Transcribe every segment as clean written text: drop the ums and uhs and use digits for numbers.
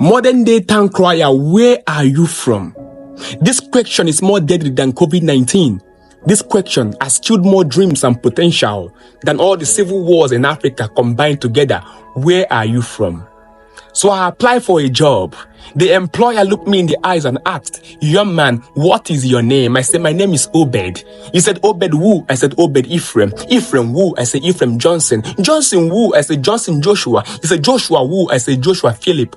Modern day town crier, where are you from? This question is more deadly than COVID-19. This question has killed more dreams and potential than all the civil wars in Africa combined together. Where are you from? So I applied for a job. The employer looked me in the eyes and asked, young man, what is your name? I said, my name is Obed. He said, Obed who? I said, Obed Ephraim. Ephraim who? I said, Ephraim Johnson. Johnson who? I said, Johnson Joshua. He said, Joshua who? I said, Joshua Philip.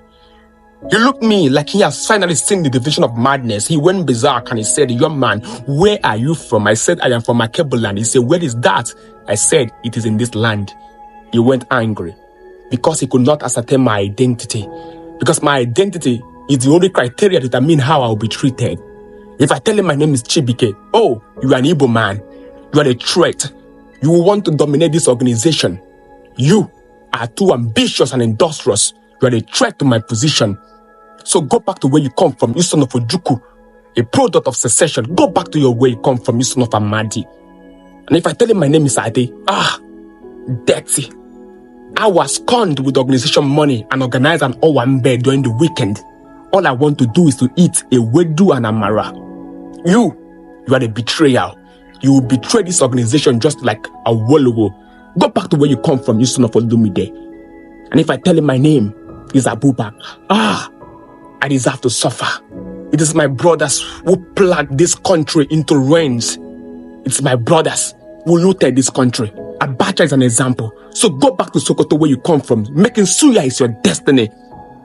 He looked me like he has finally seen the division of madness. He went berserk and he said, young man, where are you from? I said, I am from Akebuland. He said, where is that? I said, it is in this land. He went angry because he could not ascertain my identity. Because my identity is the only criteria to determine how I will be treated. If I tell him my name is Chibike, oh, you are an Igbo man. You are a threat. You will want to dominate this organization. You are too ambitious and industrious. You are a threat to my position. So go back to where you come from, you son of Ojuku, a product of secession. Go back to your where you come from, you son of Amadi. And if I tell him my name is Ade, dirty. I was conned with organization money and organize an Owambe during the weekend. All I want to do is to eat a Wedu and Amara. You are a betrayal. You will betray this organization just like a Wolowo. Go back to where you come from, you son of Olumide. And if I tell him my name is Abubakar, I deserve to suffer. It is my brothers who plunged this country into ruins. It's my brothers who looted this country. Abacha is an example. So go back to Sokoto where you come from. Making suya is your destiny.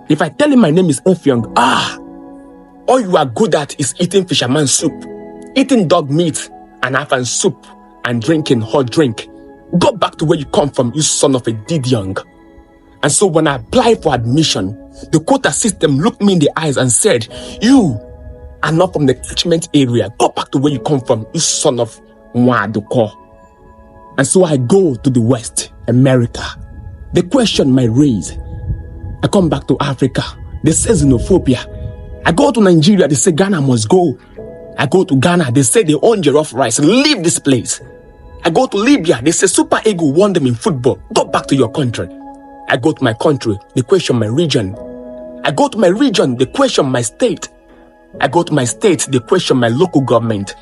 If I tell him my name is Effiong, all you are good at is eating fisherman soup, eating dog meat and Afan soup and drinking hot drink. Go back to where you come from, you son of a Didiong. And so when I applied for admission, the quota system looked me in the eyes and said, you are not from the catchment area. Go back to where you come from, you son of Mwaduko. And so I go to the West, America. The question might raise. I come back to Africa. They say xenophobia. I go to Nigeria. They say Ghana must go. I go to Ghana. They say they own jollof rice. Leave this place. I go to Libya. They say Super Eagle won them in football. Go back to your country. I go to my country, they question my region. I go to my region, they question my state. I go to my state, they question my local government.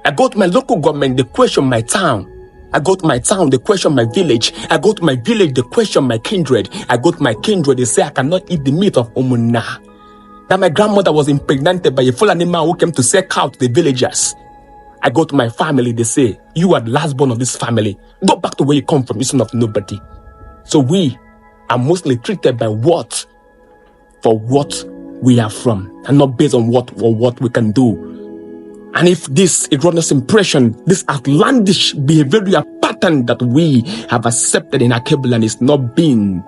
I go to my local government, they question my town. I go to my town, they question my village. I go to my village, they question my kindred. I go to my kindred, they say I cannot eat the meat of Omuna. That my grandmother was impregnated by a Fulani man who came to sell cow to the villagers. I go to my family, they say, you are the last born of this family. Go back to where you come from, you son of nobody. So we are mostly treated by what? For what we are from, and not based on what we can do. And if this erroneous impression, this outlandish behavioral pattern that we have accepted in Akebuland is not being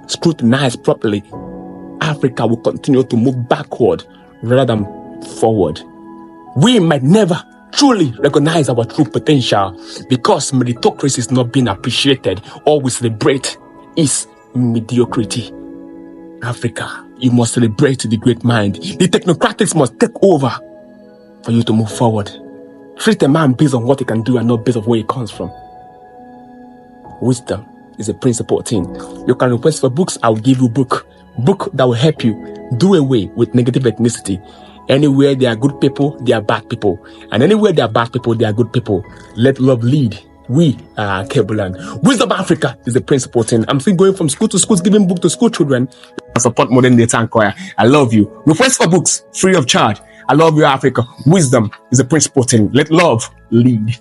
scrutinized properly, Africa will continue to move backward rather than forward. We might never truly recognize our true potential because meritocracy is not being appreciated. All we celebrate is mediocrity. Africa, you must celebrate the great mind. The technocratics must take over for you to move forward. Treat a man based on what he can do and not based on where he comes from. Wisdom is a principal thing. You can request for books, I will give you book that will help you do away with negative ethnicity. Anywhere there are good people, there are bad people. And anywhere there are bad people, there are good people. Let love lead. We are Akebuland. Wisdom Africa is the principal thing. I'm still going from school to school, giving books to school children. I support modern day town choir. I love you. Request for books, free of charge. I love you, Africa. Wisdom is the principal thing. Let love lead.